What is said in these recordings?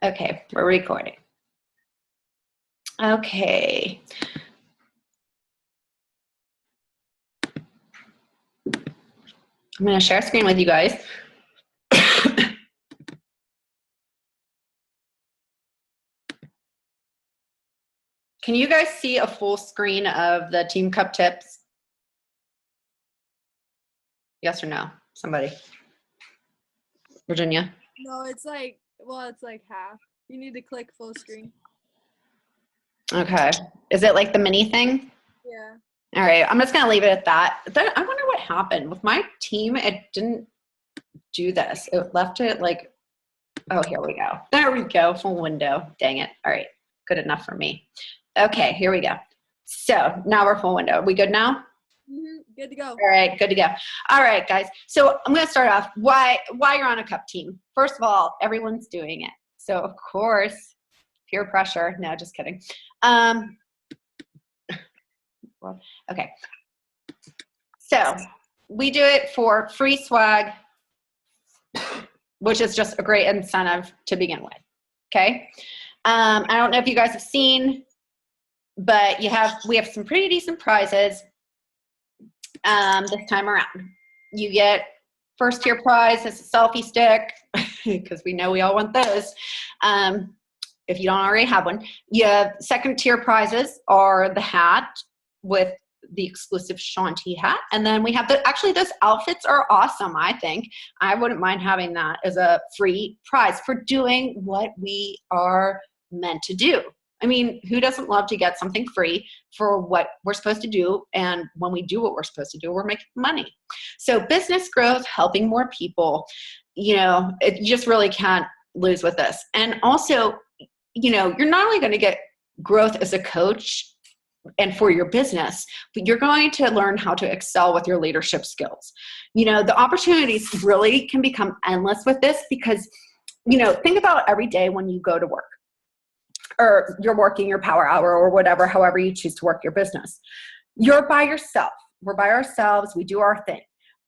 Okay, we're recording. Okay. I'm going to share screen with you guys. Can you guys see a full screen of the Team Cup tips? Yes or no? Somebody. Virginia? No, it's like, well, it's like half. You need to click full screen. Okay. Is it like the mini thing? Yeah. All right. I'm just going to leave it at that. Then I wonder what happened. With my team, it didn't do this. It left it like, oh, here we go. There we go. Full window. Dang it. All right. Good enough for me. Okay, here we go. So now we're full window. Are we good now? Good to go. All right, good to go. All right, guys. So I'm going to start off why you're on a cup team. First of all, everyone's doing it. So of course, peer pressure. No, just kidding. Okay. So we do it for free swag, which is just a great incentive to begin with. Okay. I don't know if you guys have seen, but we have some pretty decent prizes this time around. You get first tier prize is a selfie stick because we know we all want those. If you don't already have one, second tier prizes are the hat with the exclusive Shanti hat, and then we have actually those outfits are awesome. I think I wouldn't mind having that as a free prize for doing what we are meant to do. I mean, who doesn't love to get something free for what we're supposed to do? And when we do what we're supposed to do, we're making money. So business growth, helping more people, you just really can't lose with this. And also, you're not only going to get growth as a coach and for your business, but you're going to learn how to excel with your leadership skills. The opportunities really can become endless with this because, think about every day when you go to work, or you're working your power hour or whatever, however you choose to work your business. You're by yourself. We're by ourselves. We do our thing.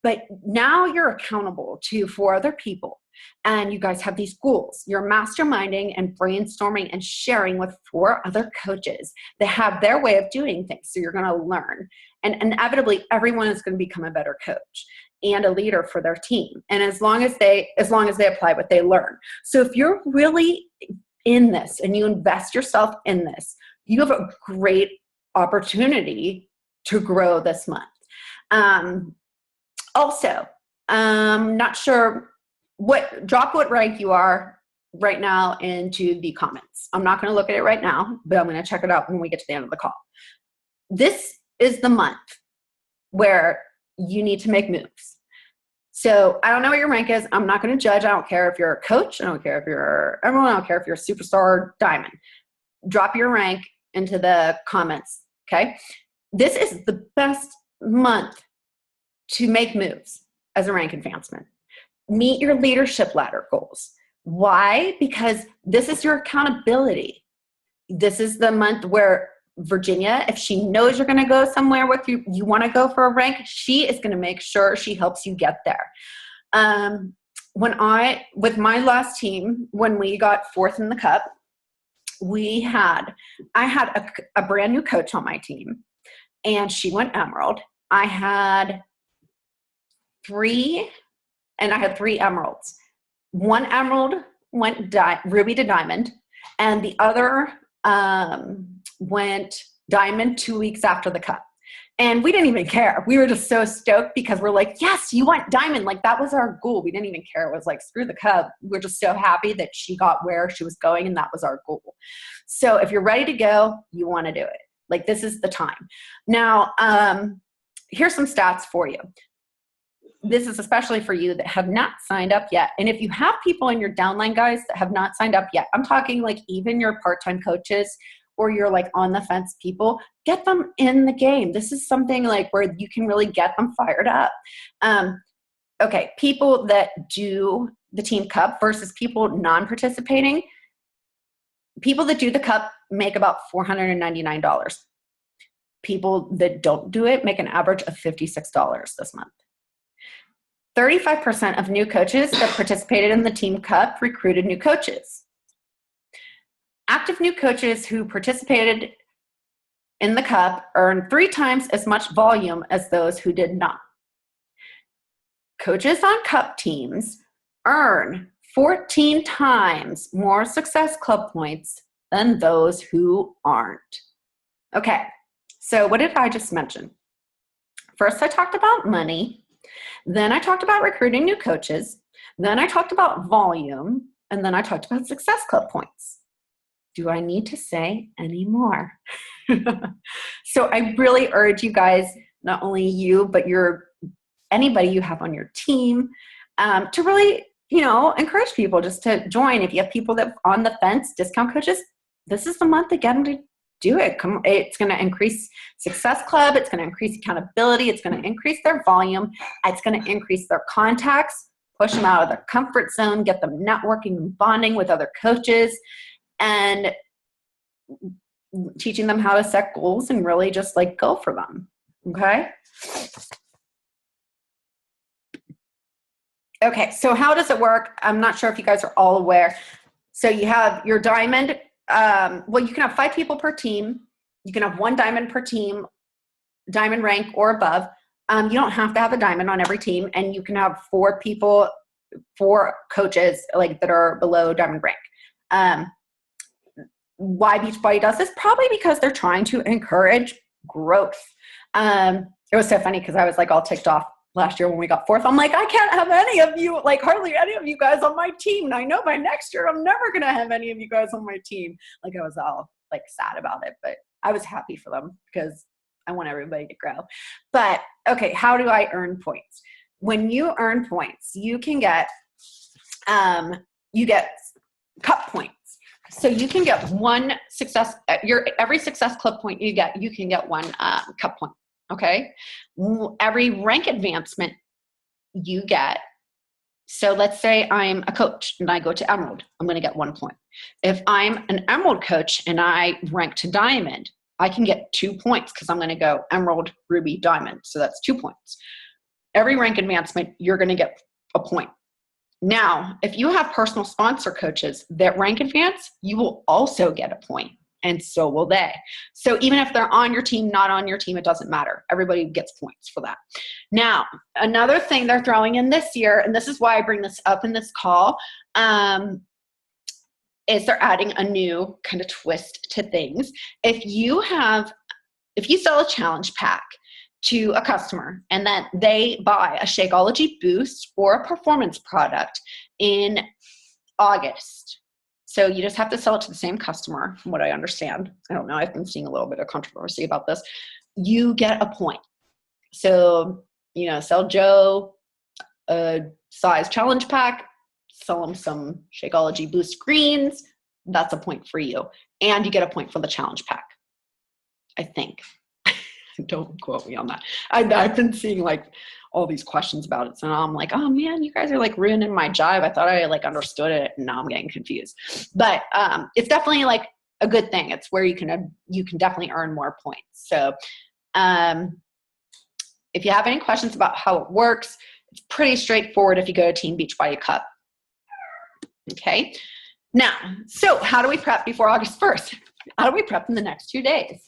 But now you're accountable for other people. And you guys have these goals. You're masterminding and brainstorming and sharing with 4 other coaches that have their way of doing things. So you're going to learn. And inevitably, everyone is going to become a better coach and a leader for their team. And as long as they apply what they learn. So if you're really in this and you invest yourself in this, you have a great opportunity to grow this month. Also, not sure drop what rank you are right now into the comments. I'm not going to look at it right now, but I'm going to check it out when we get to the end of the call. This is the month where you need to make moves. So I don't know what your rank is. I'm not going to judge. I don't care if you're a coach. I don't care if you're everyone. I don't care if you're a superstar diamond. Drop your rank into the comments, okay? This is the best month to make moves as a rank advancement. Meet your leadership ladder goals. Why? Because this is your accountability. This is the month where Virginia, if she knows you're going to go somewhere with you want to go for a rank, she is going to make sure she helps you get there. With my last team, when we got 4th in the cup, I had a brand new coach on my team, and she went emerald. I had 3 emeralds. 1 emerald went ruby to diamond, and the other went diamond 2 weeks after the cup. And we didn't even care. We were just so stoked because we're like, yes, you went diamond. Like, that was our goal. We didn't even care. It was like, screw the cup. We're just so happy that she got where she was going, and that was our goal. So if you're ready to go, you want to do it. Like, this is the time. Now, here's some stats for you. This is especially for you that have not signed up yet. And if you have people in your downline, guys, that have not signed up yet, I'm talking like even your part-time coaches or your like on the fence people, get them in the game. This is something like where you can really get them fired up. Okay, people that do the Team Cup versus people non-participating. People that do the cup make about $499. People that don't do it make an average of $56 this month. 35% of new coaches that participated in the Team Cup recruited new coaches. Active new coaches who participated in the cup earn 3 times as much volume as those who did not. Coaches on cup teams earn 14 times more Success Club points than those who aren't. Okay, so what did I just mention? First, I talked about money. Then I talked about recruiting new coaches. Then I talked about volume. And then I talked about Success Club points. Do I need to say any more? So I really urge you guys, not only you, but anybody you have on your team, to really, encourage people just to join. If you have people that on the fence, discount coaches, this is the month to get them to do it. It's going to increase Success Club. It's going to increase accountability. It's going to increase their volume. It's going to increase their contacts, push them out of their comfort zone, get them networking and bonding with other coaches, and teaching them how to set goals and really just like go for them. Okay. Okay. So how does it work? I'm not sure if you guys are all aware. So you have your diamond. Well, you can have 5 people per team. You can have 1 diamond per team, diamond rank or above. You don't have to have a diamond on every team, and you can have 4 people, 4 coaches like that are below diamond rank. Why Beachbody does this? Probably because they're trying to encourage growth. It was so funny because I was like all ticked off last year when we got 4th. I'm like, I can't have any of you, like hardly any of you guys on my team. And I know by next year I'm never going to have any of you guys on my team. Like I was all like sad about it, but I was happy for them because I want everybody to grow. But okay, how do I earn points? When you earn points, you can get, cup points. So you can get 1 success, every Success Club point you can get 1 cup point. Okay. Every rank advancement you get. So let's say I'm a coach and I go to Emerald, I'm going to get 1 point. If I'm an Emerald coach and I rank to Diamond, I can get 2 points because I'm going to go Emerald, Ruby, Diamond. So that's 2 points. Every rank advancement, you're going to get a point. Now, if you have personal sponsor coaches that rank advance, you will also get a point, and so will they. So even if they're on your team, not on your team, it doesn't matter. Everybody gets points for that. Now, another thing they're throwing in this year, and this is why I bring this up in this call, is they're adding a new kind of twist to things. If you sell a challenge pack to a customer and then they buy a Shakeology Boost or a performance product in August, so you just have to sell it to the same customer, from what I understand. I don't know. I've been seeing a little bit of controversy about this. You get a point. So, sell Joe a size challenge pack, sell them some Shakeology Boost greens. That's a point for you. And you get a point for the challenge pack, I think. Don't quote me on that. I've been seeing like all these questions about it. So now I'm like, oh man, you guys are like ruining my jive. I thought I like understood it and now I'm getting confused. But it's definitely like a good thing. It's where you can definitely earn more points. So if you have any questions about how it works, it's pretty straightforward if you go to Team Beachbody Cup. Okay. Now, so how do we prep before August 1st? How do we prep in the next 2 days?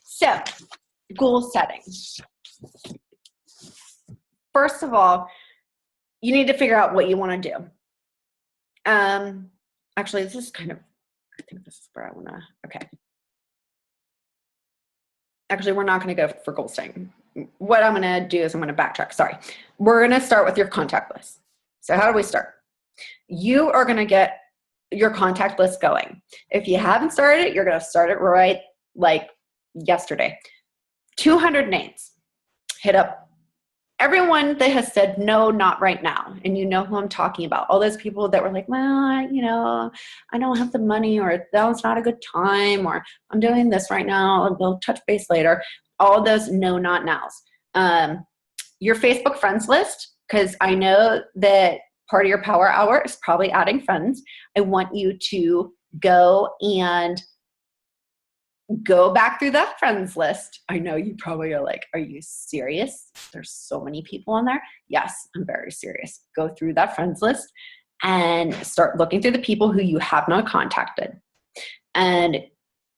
So goal setting. First of all, you need to figure out what you want to do. Actually, this is kind of, I think this is where I want to, okay. Actually, we're not going to go for goal setting. What I'm going to do is I'm going to backtrack. Sorry. We're going to start with your contact list. So how do we start? You are going to get your contact list going. If you haven't started it, you're going to start it right like yesterday. 200 names. Hit up everyone that has said, no, not right now. And you know who I'm talking about. All those people that were like, well, I don't have the money, or that was not a good time, or I'm doing this right now. We'll touch base later. All those no, not nows. Your Facebook friends list, because I know that part of your power hour is probably adding friends. I want you to go back through that friends list. I know you probably are like, are you serious? There's so many people on there. Yes, I'm very serious. Go through that friends list and start looking through the people who you have not contacted. And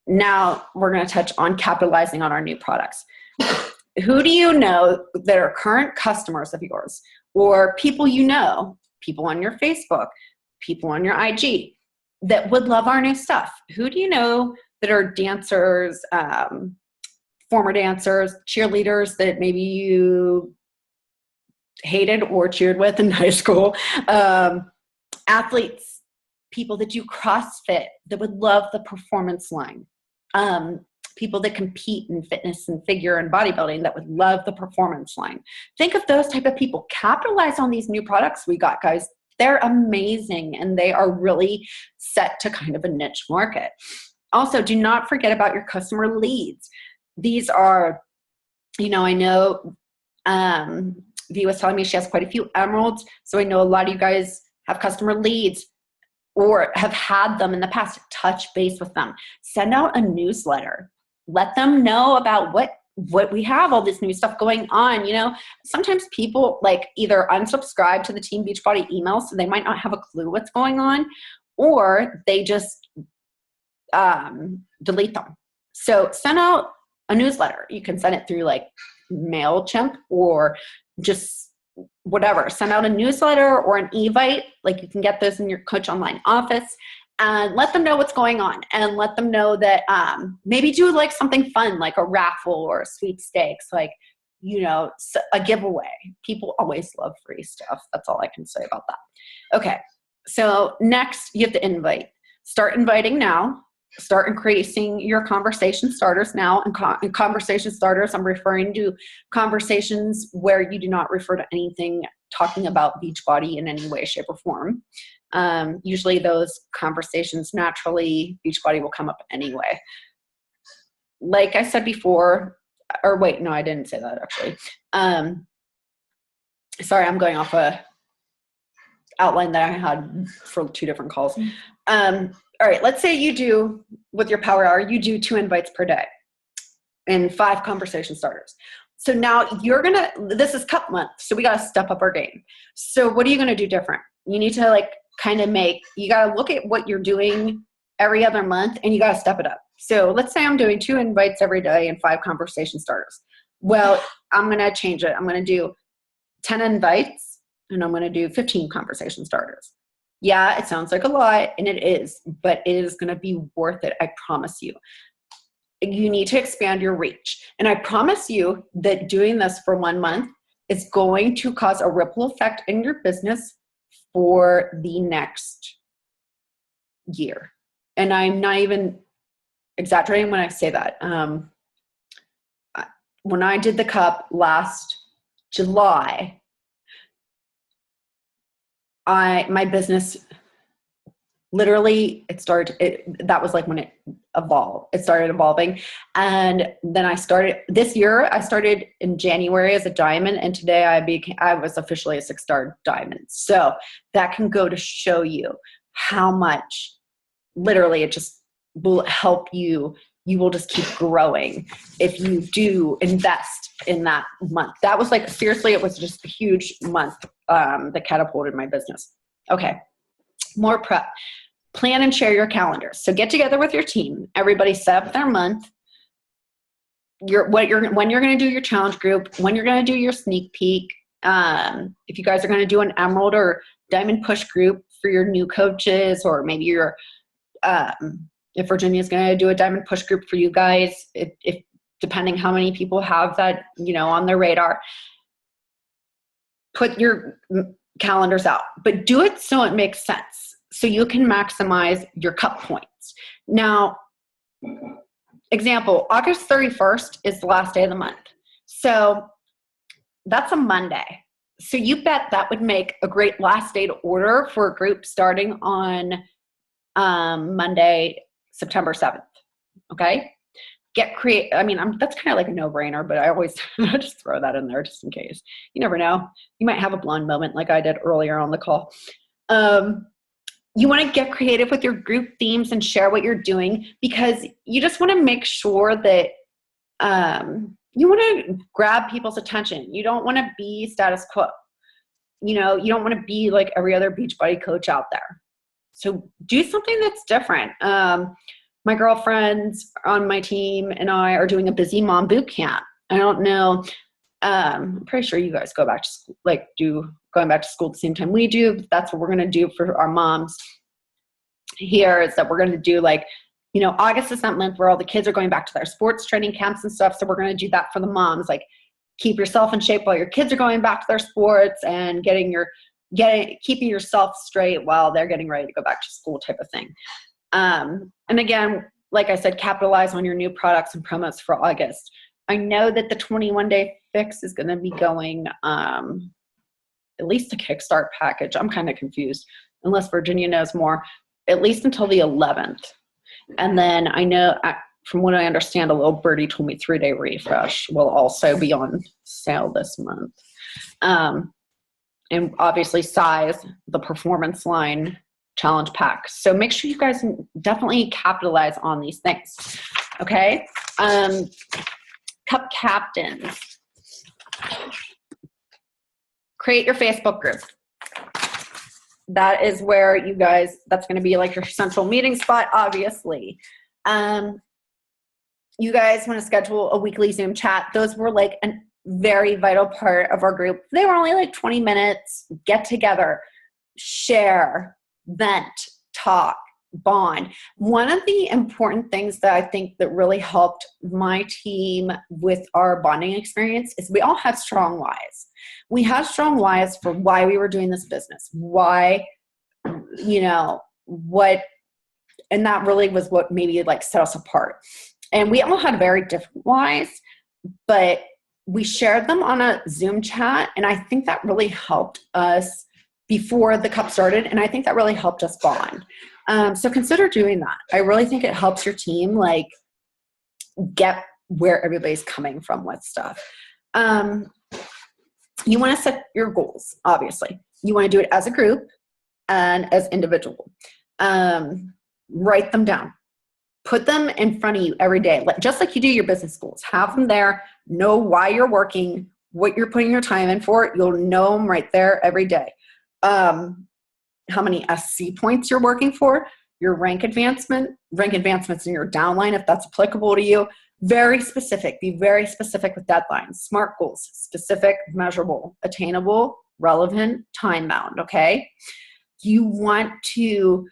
now we're going to touch on capitalizing on our new products. Who do you know that are current customers of yours, or people you know, people on your Facebook, people on your IG that would love our new stuff? Who do you know that are dancers, former dancers, cheerleaders that maybe you hated or cheered with in high school, athletes, people that do CrossFit that would love the performance line, people that compete in fitness and figure and bodybuilding that would love the performance line. Think of those type of people. Capitalize on these new products we got, guys. They're amazing, and they are really set to kind of a niche market. Also, do not forget about your customer leads. These are, I know V was telling me she has quite a few emeralds, so I know a lot of you guys have customer leads or have had them in the past. Touch base with them. Send out a newsletter. Let them know about what we have, all this new stuff going on. Sometimes people either unsubscribe to the Team Beachbody email, so they might not have a clue what's going on, or they just delete them. So send out a newsletter. You can send it through MailChimp or just whatever. Send out a newsletter or an evite. You can get those in your Coach Online office, and let them know what's going on, and let them know that maybe do something fun, like a raffle or a sweepstakes, a giveaway. People always love free stuff. That's all I can say about that. Okay. So next you have to invite. Start inviting now. Start increasing your conversation starters now. And conversation starters, I'm referring to conversations where you do not refer to anything talking about Beachbody in any way, shape, or form. Usually those conversations naturally, Beachbody will come up anyway. Like I said before, or wait, no, I didn't say that actually. Sorry, I'm going off a outline that I had for 2 different calls. All right, let's say you do, with your power hour, you do 2 invites per day and 5 conversation starters. So now this is cup month, so we got to step up our game. So what are you going to do different? You need to you got to look at what you're doing every other month, and you got to step it up. So let's say I'm doing 2 invites every day and 5 conversation starters. Well, I'm going to change it. I'm going to do 10 invites, and I'm going to do 15 conversation starters. Yeah, it sounds like a lot, and it is, but it is going to be worth it. I promise you. You need to expand your reach. And I promise you that doing this for 1 month is going to cause a ripple effect in your business for the next year. And I'm not even exaggerating when I say that. When I did the cup last July, my business literally, that was when it evolved. It started evolving. And then this year, I started in January as a diamond, and today I was officially a 6-star diamond. So that can go to show you how much, literally, it just will help you. You will just keep growing if you do invest in that month. That was seriously, it was just a huge month that catapulted my business. Okay, more prep. Plan and share your calendars. So get together with your team. Everybody set up their month. When you're going to do your challenge group, when you're going to do your sneak peek. If you guys are going to do an emerald or diamond push group for your new coaches, or maybe if Virginia's going to do a diamond push group for you guys, if depending how many people have that, on their radar, put your calendars out, but do it so it makes sense, so you can maximize your cup points. Now, example, August 31st is the last day of the month. So that's a Monday. So you bet that would make a great last day to order for a group starting on Monday, September 7th. Okay? That's kind of like a no-brainer, but I always just throw that in there just in case. You never know. You might have a blonde moment like I did earlier on the call. You want to get creative with your group themes and share what you're doing, because you just want to make sure that you want to grab people's attention. You don't want to be status quo. You don't want to be like every other Beachbody coach out there. So do something that's different. my girlfriends on my team and I are doing a busy mom boot camp. I don't know. I'm pretty sure you guys go back to school, going back to school at the same time we do. But that's what we're going to do for our moms here, is that we're going to do August is that month where all the kids are going back to their sports training camps and stuff. So we're going to do that for the moms, like keep yourself in shape while your kids are going back to their sports and keeping yourself straight while they're getting ready to go back to school type of thing. And again, like I said, capitalize on your new products and promos for August. I know that the 21-day fix is going to be going, at least the Kickstart package. I'm kind of confused, unless Virginia knows more, at least until the 11th. And then I know, from what I understand, a little birdie told me 3-day refresh will also be on sale this month. And obviously size, the performance line challenge pack. So make sure you guys definitely capitalize on these things. Okay. Cup captains. Create your Facebook group. That is where you guys, that's going to be like your central meeting spot, obviously. You guys want to schedule a weekly Zoom chat. Those were like a very vital part of our group. They were only like 20 minutes. Get together, share, vent, talk, bond. One of the important things that I think that really helped my team with our bonding experience is we all had strong whys. We had strong whys for why we were doing this business, why, and that really was what maybe like set us apart. And we all had very different whys, but we shared them on a Zoom chat. And I think that really helped us before the cup started. And I think that really helped us bond. So consider doing that. I really think it helps your team like get where everybody's coming from with stuff. You want to set your goals, obviously. You want to do it as a group and as individual. Write them down. Put them in front of you every day, just like you do your business goals. Have them there. Know why you're working, what you're putting your time in for. You'll know them right there every day. How many SC points you're working for, your rank advancements in your downline, if that's applicable to you. Very specific. Be very specific with deadlines. SMART goals: specific, measurable, attainable, relevant, time-bound, okay? You want to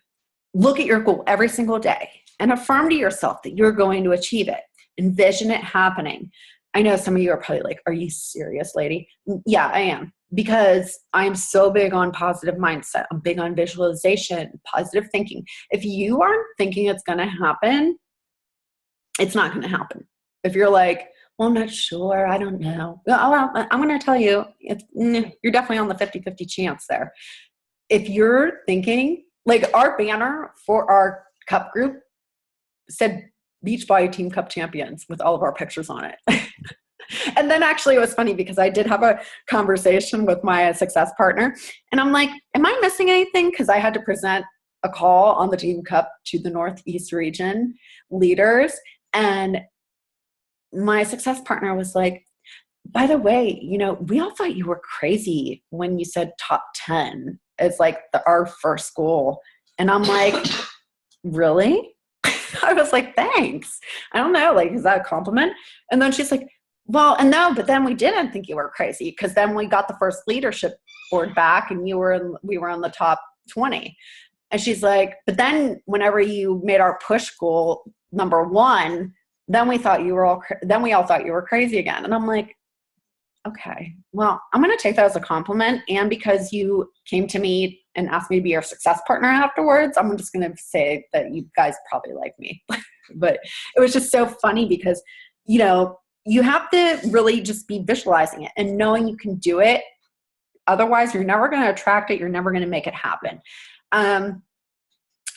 look at your goal every single day and affirm to yourself that you're going to achieve it. Envision it happening. I know some of you are probably like, are you serious, lady? Yeah, I am. Because I'm so big on positive mindset. I'm big on visualization, positive thinking. If you aren't thinking it's going to happen, it's not going to happen. If you're like, well, I'm not sure, I don't know. Well, I'm going to tell you, you're definitely on the 50-50 chance there. If you're thinking, like our banner for our cup group said Beachbody Team Cup champions with all of our pictures on it. And then actually it was funny because I did have a conversation with my success partner and I'm like, am I missing anything? Because I had to present a call on the Team Cup to the Northeast region leaders. And my success partner was like, by the way, we all thought you were crazy when you said top 10 as like our first goal. And I'm like, really? I was like, thanks. I don't know, like, is that a compliment? And then she's like, well, and no, but then we didn't think you were crazy because then we got the first leadership board back and we were on the top 20. And she's like, but then whenever you made our push goal number 1, then we thought we all thought you were crazy again. And I'm like, okay, well, I'm going to take that as a compliment. And because you came to me and asked me to be your success partner afterwards, I'm just going to say that you guys probably like me. But it was just so funny because, you have to really just be visualizing it and knowing you can do it. Otherwise, you're never going to attract it. You're never going to make it happen.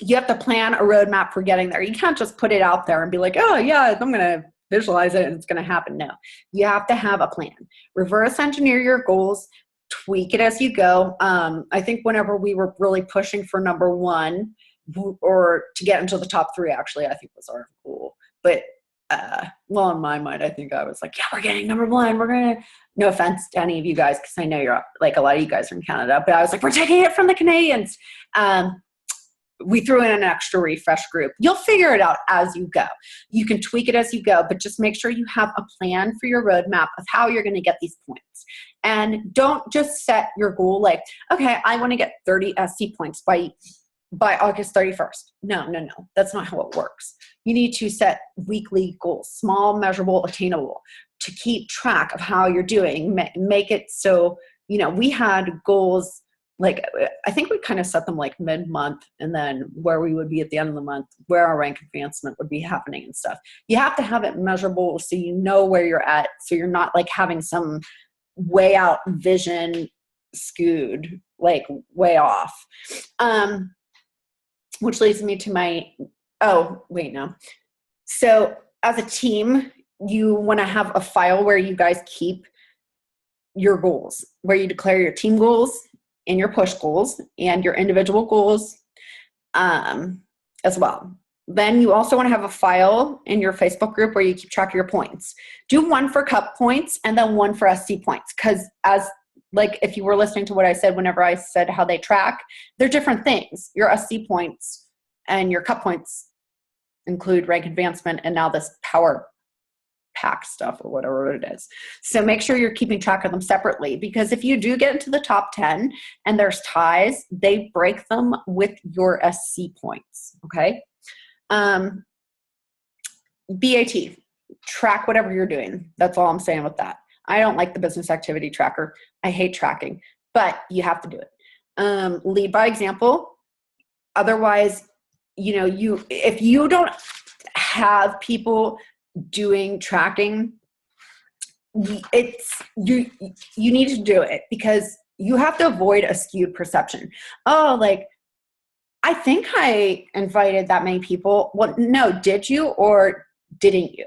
You have to plan a roadmap for getting there. You can't just put it out there and be like, oh, yeah, I'm going to visualize it and it's going to happen. No, you have to have a plan. Reverse engineer your goals. Tweak it as you go. I think whenever we were really pushing for number 1 or to get into the top 3, actually, I think was our goal. But well, in my mind, I think I was like, yeah, we're getting number 1. We're going to, no offense to any of you guys, because I know you're like a lot of you guys are in Canada, but I was like, we're taking it from the Canadians. we threw in an extra refresh group. You'll figure it out as you go. You can tweak it as you go, but just make sure you have a plan for your roadmap of how you're going to get these points. And don't just set your goal like, okay, I want to get 30 SC points by August 31st. No. That's not how it works. You need to set weekly goals, small, measurable, attainable, to keep track of how you're doing. Make it so, we had goals, like, I think we kind of set them like mid-month, and then where we would be at the end of the month, where our rank advancement would be happening and stuff. You have to have it measurable so you know where you're at, so you're not like having some way out vision skewed, like way off. Which leads me to So as a team, you want to have a file where you guys keep your goals, where you declare your team goals and your push goals and your individual goals as well. Then you also want to have a file in your Facebook group where you keep track of your points. Do one for cup points and then one for SC points, because if you were listening to what I said whenever I said how they track, they're different things. Your SC points and your cup points include rank advancement and now this power pack stuff or whatever it is. So make sure you're keeping track of them separately, because if you do get into the top 10 and there's ties, they break them with your SC points. Okay. BAT, track whatever you're doing. That's all I'm saying with that. I don't like the business activity tracker. I hate tracking, but you have to do it. Lead by example. Otherwise, if you don't have people doing tracking, you need to do it, because you have to avoid a skewed perception. Oh, like, I think I invited that many people. Well, no, did you or didn't you?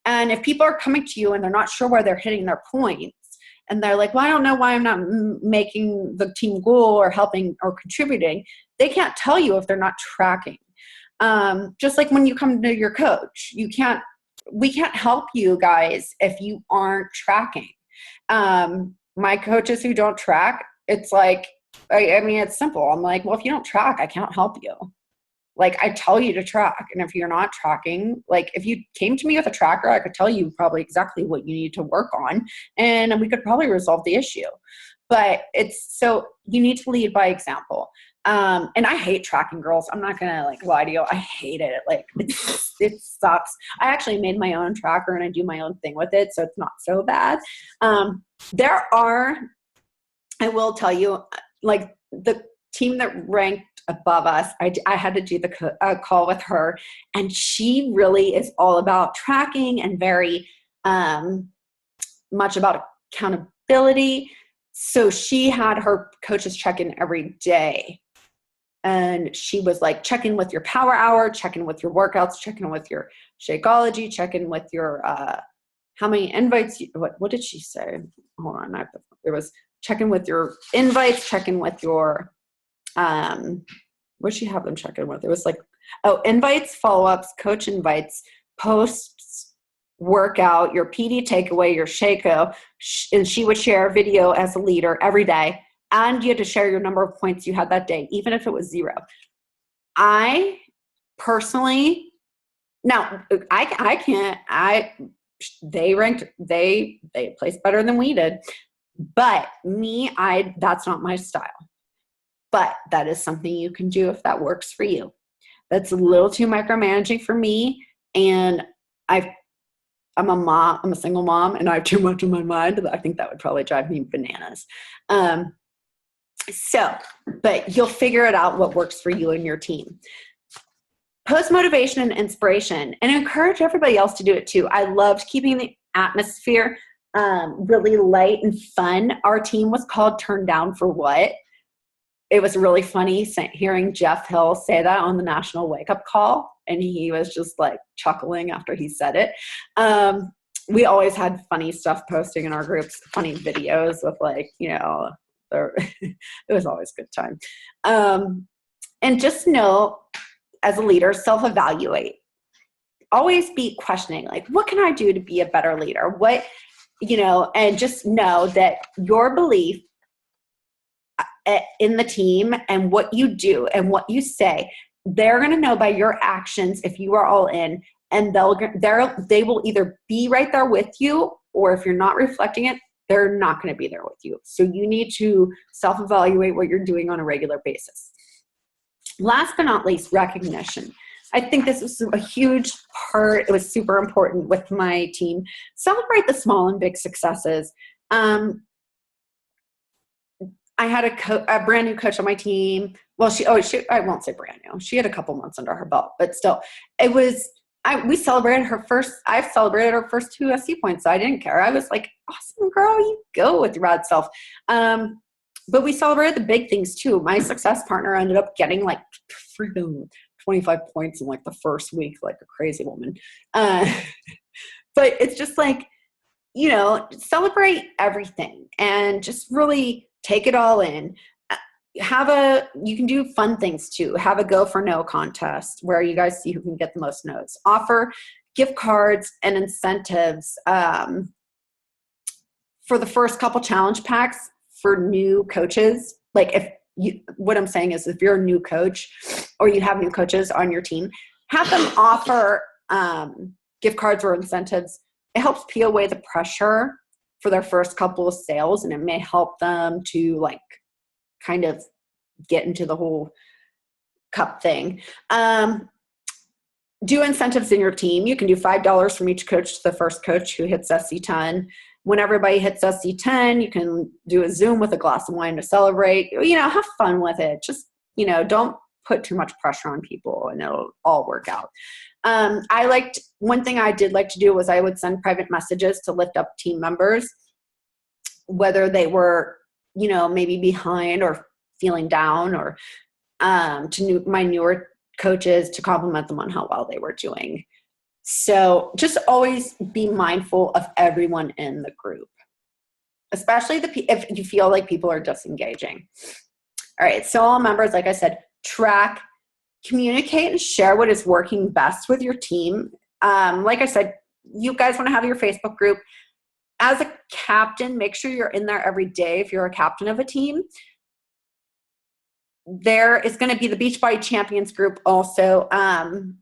And if people are coming to you and they're not sure where they're hitting their points, and they're like, well, I don't know why I'm not making the team goal or helping or contributing, they can't tell you if they're not tracking. Just like when you come to your coach, we can't help you guys if you aren't tracking. My coaches who don't track, it's like, I mean, it's simple. I'm like, well, if you don't track, I can't help you. Like, I tell you to track. And if you're not tracking, like, if you came to me with a tracker, I could tell you probably exactly what you need to work on, and we could probably resolve the issue. But so you need to lead by example. And I hate tracking, girls. I'm not gonna lie to you. I hate it. Like, it sucks. I actually made my own tracker and I do my own thing with it, so it's not so bad. I will tell you, like, the team that ranked above us, I had to do the call with her, and she really is all about tracking and very much about accountability. So she had her coaches check in every day. And she was like, check in with your power hour, check in with your workouts, check in with your Shakeology, check in with your, how many invites, what did she say? Hold on. It was check in with your invites, check in with your, what did she have them check in with? It was like, invites, follow-ups, coach invites, posts, workout, your PD takeaway, your Shako, and she would share a video as a leader every day. And you had to share your number of points you had that day, even if it was 0. I personally, now they placed better than we did, but that's not my style. But that is something you can do if that works for you. That's a little too micromanaging for me. And I'm a mom, I'm a single mom, and I have too much in my mind. I think that would probably drive me bananas. But you'll figure it out what works for you and your team. Post motivation and inspiration, and encourage everybody else to do it too. I loved keeping the atmosphere really light and fun. Our team was called Turn Down for What? It was really funny hearing Jeff Hill say that on the national wake up call, and he was just like chuckling after he said it. We always had funny stuff posting in our groups, funny videos with it was always a good time. And just know, as a leader, self-evaluate. Always be questioning, like, what can I do to be a better leader? And just know that your belief in the team and what you do and what you say they're going to know by your actions if you are all in, and they will either be right there with you, or if you're not reflecting it, they're not going to be there with you. So you need to self-evaluate what you're doing on a regular basis. Last but not least, recognition. I think this was a huge part. It was super important with my team. Celebrate the small and big successes. I had a brand new coach on my team. Well, I won't say brand new. She had a couple months under her belt, but still, we celebrated I've celebrated her first 2 SC points, so I didn't care. I was like, awesome, girl, you go with your rad self. But we celebrated the big things too. My success partner ended up getting like freaking 25 points in like the first week, like a crazy woman. But it's just like, celebrate everything and just really take it all in. You can do fun things too. Have a go for no contest where you guys see who can get the most no's. Offer gift cards and incentives for the first couple challenge packs for new coaches. Like what I'm saying is if you're a new coach or you have new coaches on your team, have them offer gift cards or incentives. It helps peel away the pressure for their first couple of sales, and it may help them to like kind of get into the whole cup thing. Do incentives in your team. You can do $5 from each coach to the first coach who hits SC10. When everybody hits SC10, you can do a Zoom with a glass of wine to celebrate. Have fun with it. Just, don't put too much pressure on people and it'll all work out. One thing I did like to do was I would send private messages to lift up team members, whether they were, maybe behind or feeling down, or my newer coaches to compliment them on how well they were doing. So just always be mindful of everyone in the group, especially if you feel like people are disengaging. All right, so all members, like I said, track, communicate, and share what is working best with your team. Like I said, you guys want to have your Facebook group. As a captain, make sure you're in there every day if you're a captain of a team. There is going to be the Beachbody Champions group also.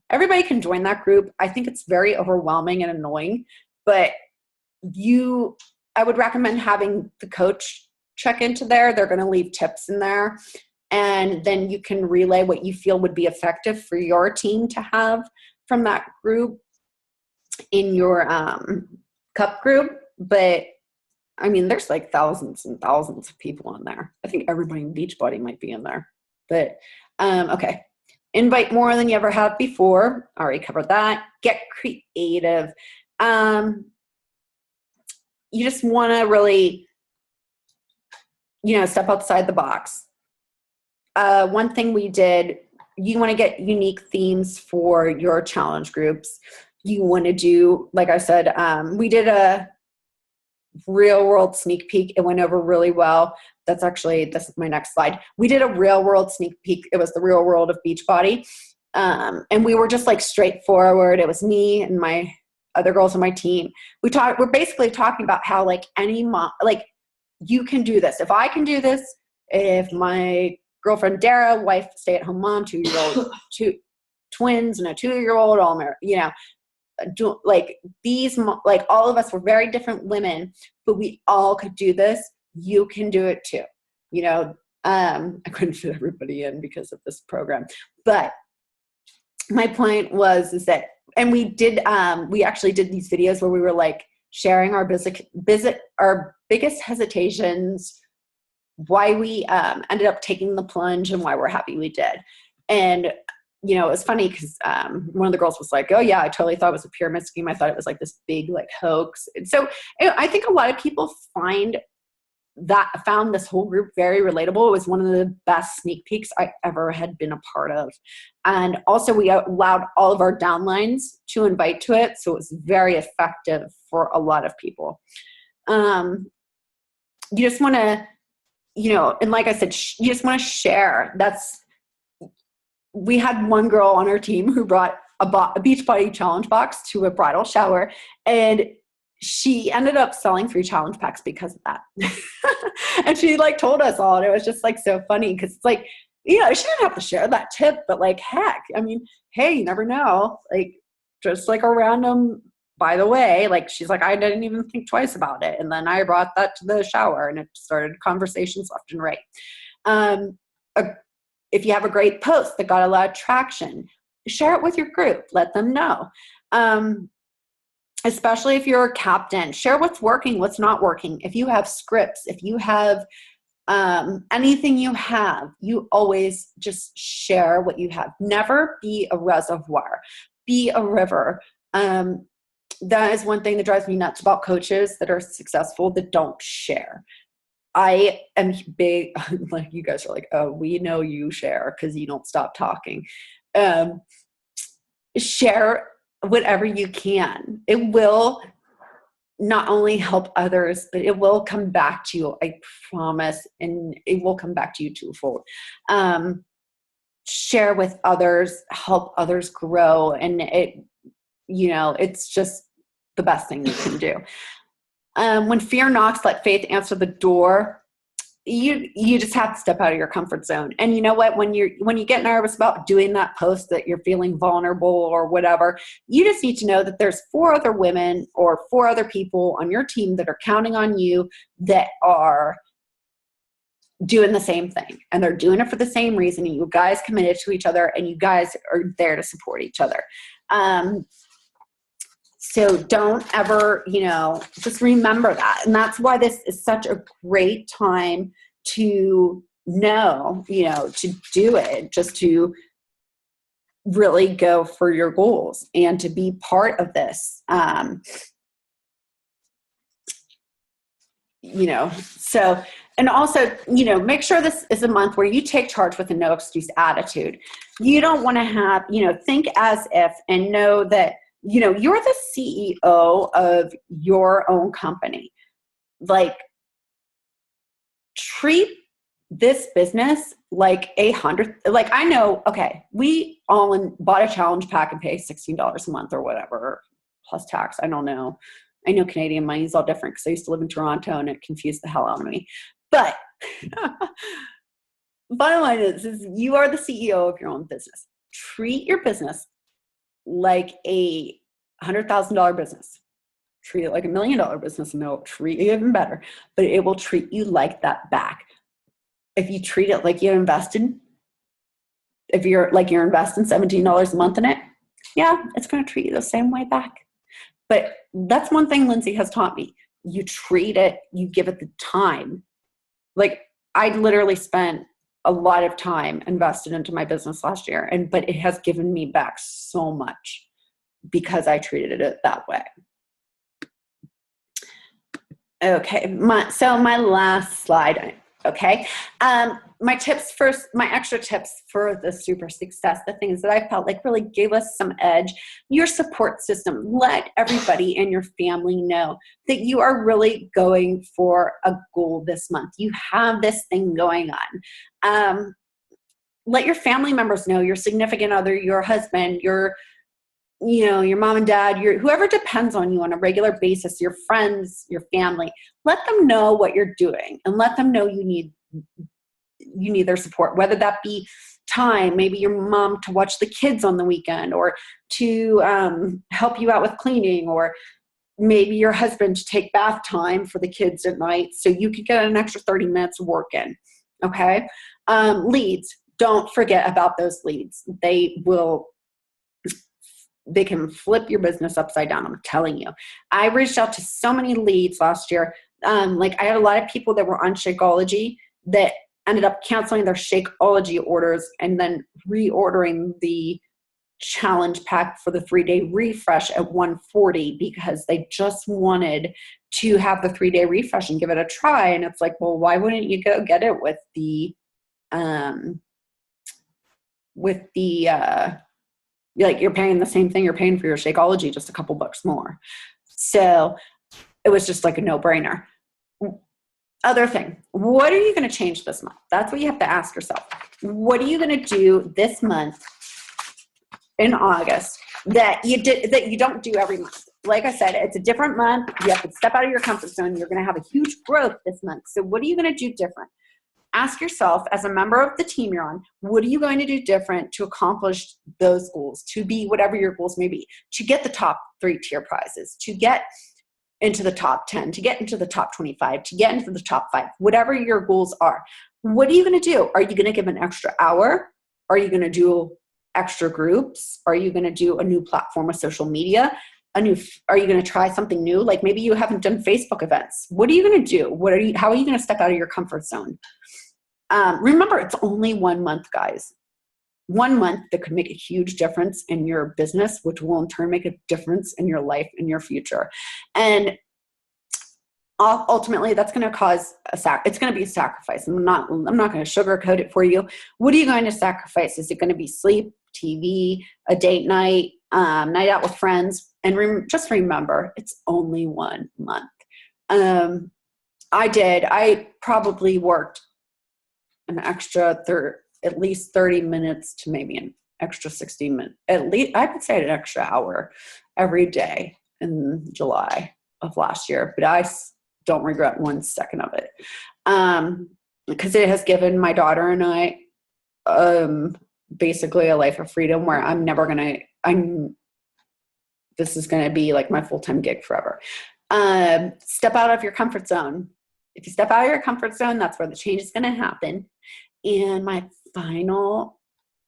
Everybody can join that group. I think it's very overwhelming and annoying, but I would recommend having the coach check into there. They're going to leave tips in there, and then you can relay what you feel would be effective for your team to have from that group in your cup group. But I mean, there's like thousands and thousands of people in there. I think everybody in Beachbody might be in there. But, okay. Invite more than you ever have before. Already covered that. Get creative. You just want to really, step outside the box. One thing we did, you want to get unique themes for your challenge groups. You want to do, like I said, we did a real world sneak peek. It went over really well. This is my next slide. We did a real world sneak peek. It was the real world of Beachbody. And we were just like straightforward. It was me and my other girls on my team. We're basically talking about how like any mom, like you can do this. If I can do this, if my girlfriend Dara, wife, stay-at-home mom, 2-year-old, two twins and a 2-year-old, all married, like these, like all of us were very different women, but we all could do this. You can do it too. I couldn't fit everybody in because of this program, but my point is that, and we actually did these videos where we were like sharing our biggest hesitations, why we ended up taking the plunge and why we're happy we did. And it was funny because one of the girls was like, oh yeah, I totally thought it was a pyramid scheme. I thought it was like this big like hoax. And so I think a lot of people found this whole group very relatable. It was one of the best sneak peeks I ever had been a part of. And also we allowed all of our downlines to invite to it. So it was very effective for a lot of people. You just want to, and like I said, you just want to share. We had one girl on our team who brought a Beachbody challenge box to a bridal shower, and she ended up selling 3 challenge packs because of that. And she like told us all, and it was just like so funny because it's like you know, she didn't have to share that tip, but like, heck, I mean, hey, you never know. Like, just like a random, by the way, like, she's like, I didn't even think twice about it. And then I brought that to the shower and it started conversations left and right. If you have a great post that got a lot of traction, share it with your group, let them know. Especially if you're a captain, share what's working, what's not working. If you have scripts, if you have anything you have, you always just share what you have. Never be a reservoir, be a river. That is one thing that drives me nuts about coaches that are successful that don't share. I am big, like you guys are like, oh, we know you share because you don't stop talking. Share whatever you can. It will not only help others, but it will come back to you, I promise, and it will come back to you twofold. Share with others, help others grow, and it's just the best thing you can do. When fear knocks, let faith answer the door. You just have to step out of your comfort zone. And you know what? When you get nervous about doing that post that you're feeling vulnerable or whatever, you just need to know that there's 4 other women or 4 other people on your team that are counting on you that are doing the same thing. And they're doing it for the same reason. And you guys committed to each other and you guys are there to support each other. So don't ever, just remember that. And that's why this is such a great time to know, to do it, just to really go for your goals and to be part of this. So, and also, make sure this is a month where you take charge with a no excuse attitude. You don't want to have, think as if and know that, you're the CEO of your own company. Like, treat this business like I know, okay, we all bought a challenge pack and pay $16 a month or whatever, plus tax. I don't know. I know Canadian money is all different because I used to live in Toronto and it confused the hell out of me. But bottom line is you are the CEO of your own business. Treat your business like a $100,000 business. Treat it like $1 million business, and it'll treat you even better. But it will treat you like that back. If you treat it like you invested, if you're investing $17 a month in it, yeah, it's going to treat you the same way back. But that's one thing Lindsay has taught me. You treat it, you give it the time. Like, I literally spent a lot of time invested into my business last year, but it has given me back so much because I treated it that way. Okay, my last slide. Okay, my extra tips for the super success, the things that I felt like really gave us some edge. Your support system. Let everybody in your family know that you are really going for a goal this month. You have this thing going on. Let your family members know, your significant other, your husband, your mom and dad, whoever depends on you on a regular basis, your friends, your family, let them know what you're doing and let them know you need their support, whether that be time, maybe your mom to watch the kids on the weekend or to help you out with cleaning, or maybe your husband to take bath time for the kids at night so you could get an extra 30 minutes of work in. Okay. Leads. Don't forget about those leads. They can flip your business upside down. I'm telling you. I reached out to so many leads last year. I had a lot of people that were on Shakeology that ended up canceling their Shakeology orders and then reordering the challenge pack for the 3-day refresh at $140 because they just wanted to have the 3-day refresh and give it a try. And it's like, well, why wouldn't you go get it with the you're paying the same thing you're paying for your Shakeology, just a couple bucks more. So it was just like a no-brainer. Other thing, what are you going to change this month? That's what you have to ask yourself. What are you going to do this month in August that you don't do every month? Like I said, it's a different month. You have to step out of your comfort zone. You're going to have a huge growth this month. So what are you going to do different? ask yourself, as a member of the team you're on, what are you going to do different to accomplish those goals, to be whatever your goals may be, to get the top 3 tier prizes, to get into the top 10, to get into the top 25, to get into the top 5, whatever your goals are. What are you going to do? Are you going to give an extra hour? Are you going to do extra groups? Are you going to do a new platform of social media? Are you going to try something new? Like maybe you haven't done Facebook events. What are you going to do? How are you going to step out of your comfort zone? Remember, it's only 1 month, guys. 1 month that could make a huge difference in your business, which will in turn make a difference in your life and your future. And ultimately, that's going to cause it's going to be a sacrifice. I'm not going to sugarcoat it for you. What are you going to sacrifice? Is it going to be sleep, TV, a date night, night out with friends? And just remember, it's only 1 month. I probably worked an extra at least 30 minutes to maybe an extra 60 minutes. At least I would say an extra hour every day in July of last year, but I don't regret 1 second of it. Because it has given my daughter and I basically a life of freedom where this is going to be like my full-time gig forever. Step out of your comfort zone. If you step out of your comfort zone, that's where the change is going to happen. And my final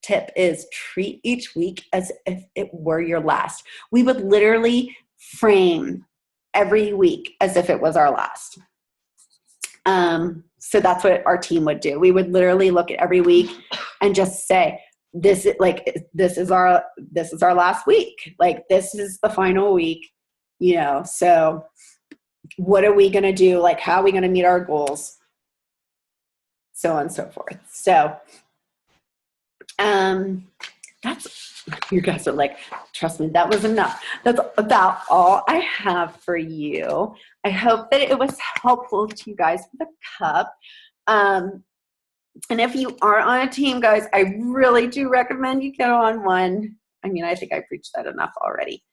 tip is treat each week as if it were your last. We would literally frame every week as if it was our last. So that's what our team would do. We would literally look at every week and just say, this is our last week. Like, this is the final week, so what are we going to do? Like, how are we going to meet our goals? So on and so forth. So, you guys are like, trust me, that was enough. That's about all I have for you. I hope that it was helpful to you guys for the cup. And if you are on a team, guys, I really do recommend you get on one. I mean, I think I preached that enough already.